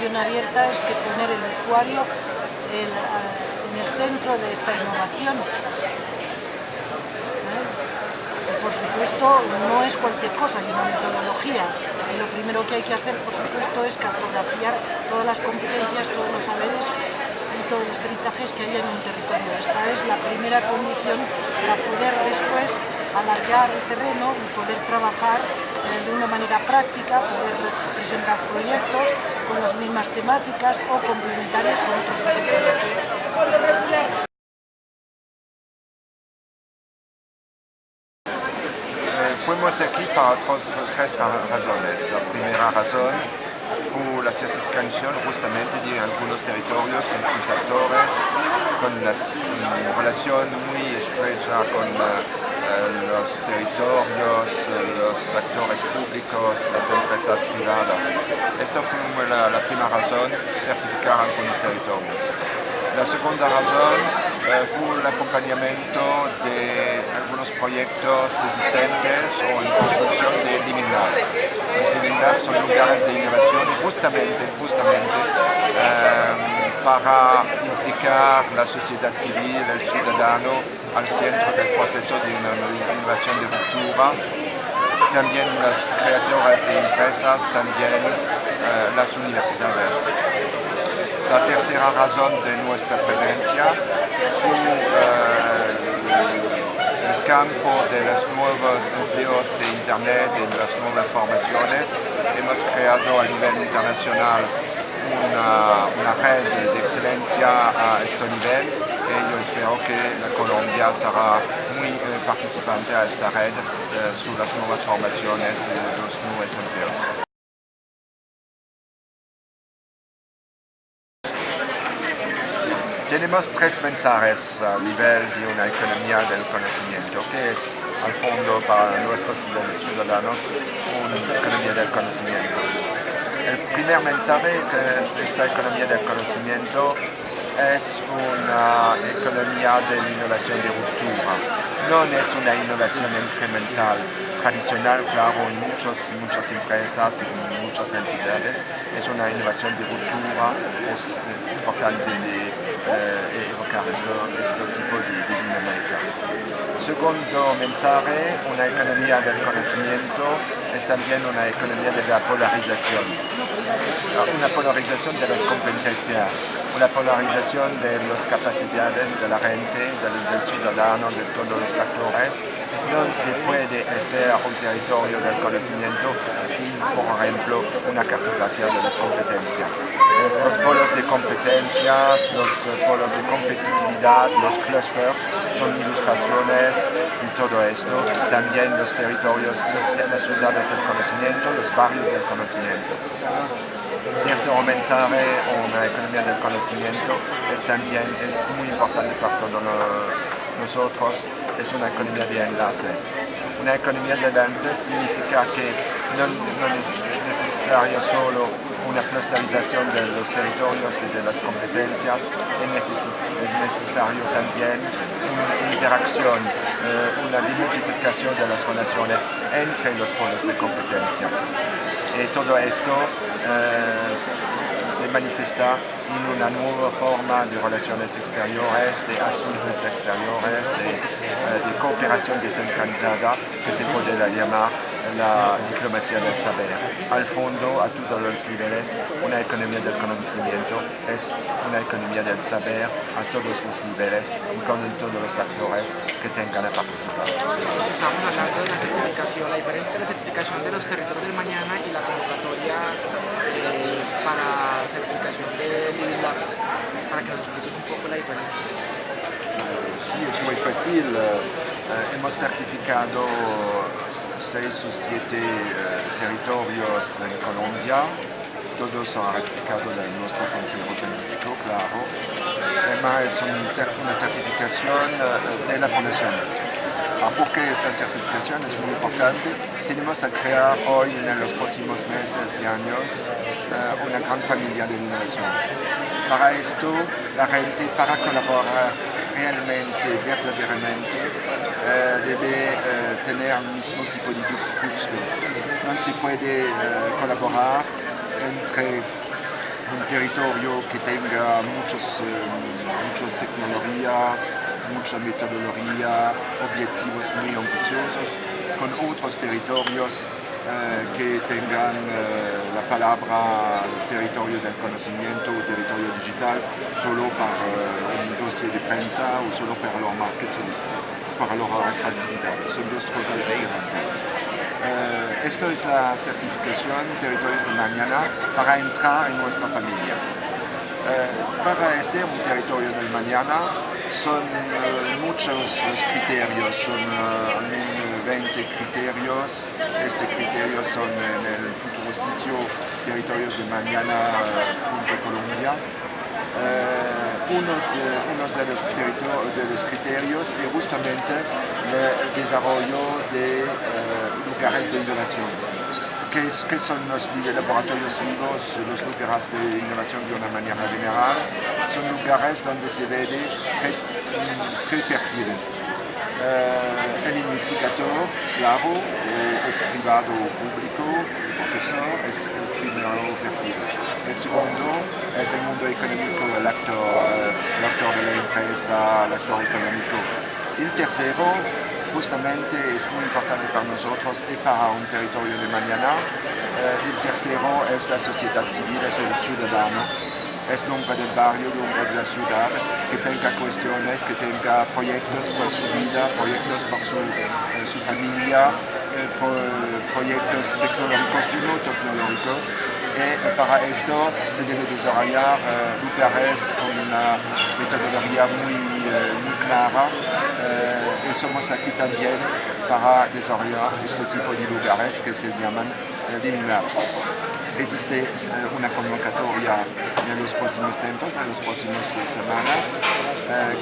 innovación abierta es que poner el usuario en el centro de esta innovación. Y por supuesto no es cualquier cosa, hay una metodología y lo primero que hay que hacer por supuesto es cartografiar todas las competencias, todos los saberes y todos los peritajes que hay en un territorio. Esta es la primera condición para poder después alargar el terreno y poder trabajar de una manera práctica, poder presentar proyectos con las mismas temáticas o complementarias con otros territorios. Fuimos aquí para tres razones. La primera razón fue la certificación justamente de algunos territorios con sus actores, con una relación muy estrecha con los territorios, los actores públicos, las empresas privadas. Esto fue la primera razón, certificar algunos territorios. La segunda razón fue el acompañamiento de algunos proyectos existentes o en construcción de Living Labs. Los Living Labs son lugares de innovación justamente para implicar la sociedad civil, el ciudadano, al centro del proceso de una innovación de ruptura. También los creadores de empresas, también las universidades. La tercera razón de nuestra presencia fue el campo de los nuevos empleos de Internet y de las nuevas formaciones. Hemos creado a nivel internacional una red de excelencia a este nivel y yo espero que la Colombia será muy participante a esta red sobre las nuevas formaciones y los nuevos empleos. Tenemos tres mensajes a nivel de una economía del conocimiento, que es, al fondo, para nuestros ciudadanos, una economía del conocimiento. El primer mensaje es que esta economía del conocimiento es una economía de la innovación de ruptura. No es una innovación incremental tradicional, claro, en muchas empresas y en muchas entidades. Es una innovación de ruptura, es importante evocar este tipo de dinámica. Segundo mensaje, una economía del conocimiento es también una economía de la polarización. Una polarización de las competencias, una polarización de las capacidades de la gente, del ciudadano, de todos los actores. No se puede hacer un territorio del conocimiento sin, por ejemplo, una cartografía de las competencias. Los polos de competencias, los polos de competitividad, los clusters son ilustraciones de todo esto. También los territorios, las ciudades del conocimiento, los barrios del conocimiento. Tercer mensaje, una economía del conocimiento, es muy importante para todos nosotros, es una economía de enlaces. Una economía de enlaces significa que no es necesario solo una clusterización de los territorios y de las competencias, es necesario también una interacción, una multiplicación de las relaciones entre los polos de competencias. Y todo esto se manifiesta en una nueva forma de relaciones exteriores, de asuntos exteriores, de cooperación descentralizada que se puede llamar la diplomacia del saber. Al fondo, a todos los niveles, una economía del conocimiento es una economía del saber a todos los niveles y con todos los actores que tengan a participar. Estamos hablando de la certificación, la diferencia entre la certificación de los territorios del mañana y la convocatoria para certificación de Living Labs, para que nos expliques un poco la diferencia. Sí, es muy fácil. Hemos certificado 6 o 7 territorios en Colombia. Todos han ratificado nuestro consejo científico, claro. Además es una certificación de la fundación. ¿Por qué esta certificación es muy importante? Tenemos a crear hoy, en los próximos meses y años, una gran familia de innovación. Para esto, la gente, para colaborar realmente, verdaderamente, debe tener el mismo tipo de discurso. No se puede colaborar entre un territorio que tenga muchas tecnologías, mucha metodología, objetivos muy ambiciosos, con otros territorios que tengan la palabra territorio del conocimiento o territorio digital solo para un dossier de prensa o solo para el marketing, para la atractividad. Son dos cosas diferentes. Esto es la certificación Territorios de Mañana para entrar en nuestra familia. Para ser un territorio del mañana son muchos los criterios, son al menos 20 criterios. Estos criterios son en el futuro sitio territoriosdemañana.colombia. Uno de los criterios es justamente el desarrollo de lugares de innovación. ¿Qué son los laboratorios vivos, los lugares de innovación de una manera general? Son lugares donde se ven tres perfiles. El investigador, claro, o privado o público, profesor, es el primer perfil. El segundo es el mundo económico, el actor de la empresa, el actor económico. El tercero, justamente, es muy importante para nosotros y para un territorio de mañana. El tercero es la sociedad civil, es el ciudadano. Es el hombre del barrio, el hombre de la ciudad, que tenga cuestiones, que tenga proyectos por su vida, proyectos por su familia, proyectos tecnológicos y no tecnológicos. Y para esto se debe desarrollar lugares con una metodología muy clara. Y somos aquí también para desarrollar este tipo de lugares que se llaman Living Labs. Existe una convocatoria en los próximos tiempos, en las próximas semanas,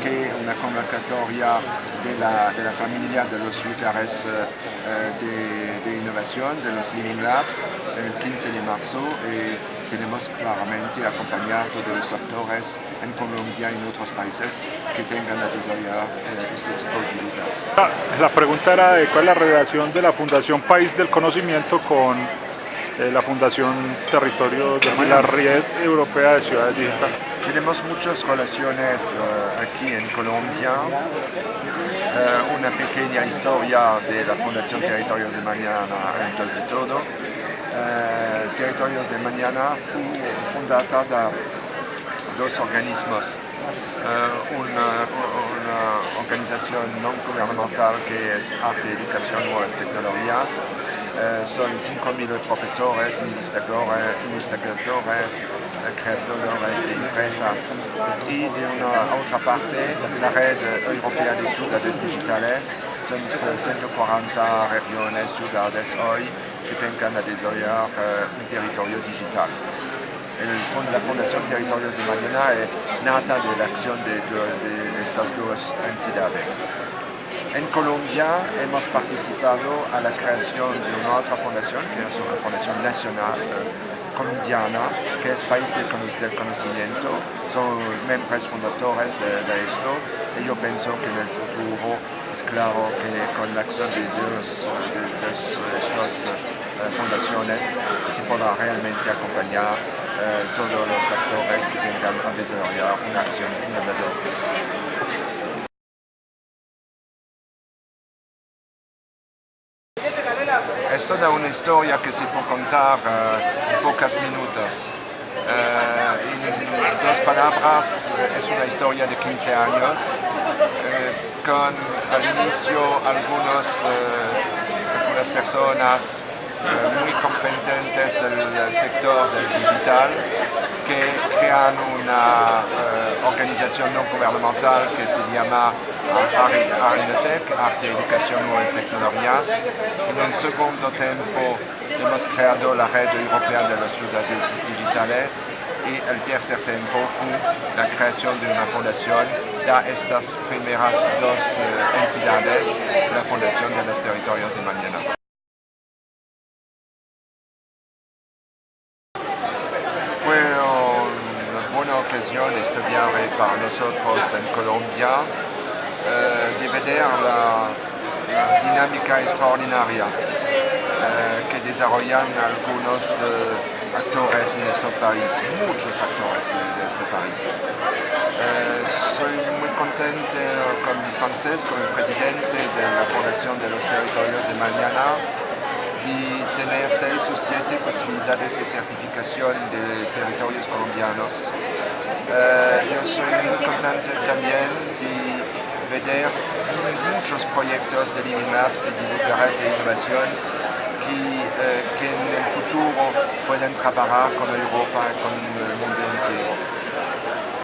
que es una convocatoria de la familia de los lugares de innovación, de los Living Labs, el 15 de marzo. Y tenemos claramente acompañar a todos los actores en Colombia y en otros países que tengan a desarrollar este tipo de lugar. La pregunta era de cuál es la relación de la Fundación País del Conocimiento con la Fundación Territorio de la Red Europea de Ciudades Digitales. Tenemos muchas relaciones aquí en Colombia. Una pequeña historia de la Fundación Territorios de Mañana antes de todo. Territorios de Mañana fue fundada por dos organismos. Una organización no gubernamental que es Arte, Educación y Nuevas Tecnologías. Son 5.000 profesores, investigadores, creadores de empresas. Y de una otra parte, la Red Europea de Ciudades Digitales. Son 140 regiones, ciudades hoy que tengan a desarrollar un territorio digital. La Fundación Territorios de Mañana nata de la acción de estas dos entidades. En Colombia hemos participado a la creación de una otra fundación, que es una fundación nacional colombiana, que es País del Conocimiento. Son miembros fundadores de esto, y yo pienso que en el futuro es claro que con la acción de estas fundaciones se podrá realmente acompañar todos los actores que tengan a desarrollar una acción innovadora. Es toda una historia que se puede contar en pocos minutos. En dos palabras, es una historia de 15 años, con al inicio algunas personas muy competentes del sector del digital que crean una organización no gubernamental que se llama Arinotec, Arte, Educación y Nuevas Tecnologías. En un segundo tiempo hemos creado la Red Europea de las Ciudades Digitales y el tercer tiempo fue la creación de una fundación de estas primeras dos entidades, la Fundación de los Territorios de Mañana. Fue una buena ocasión estudiar para nosotros en Colombia, de ver la dinámica extraordinaria que desarrollan algunos actores en este país, muchos actores de este país. Soy muy contento como francés, como presidente de la Fundación de los Territorios de Mañana, de tener 6 o 7 posibilidades de certificación de territorios colombianos. Yo soy muy contento también de ver muchos proyectos de Living Labs y de lugares de innovación que en el futuro pueden trabajar con Europa, con el mundo entero.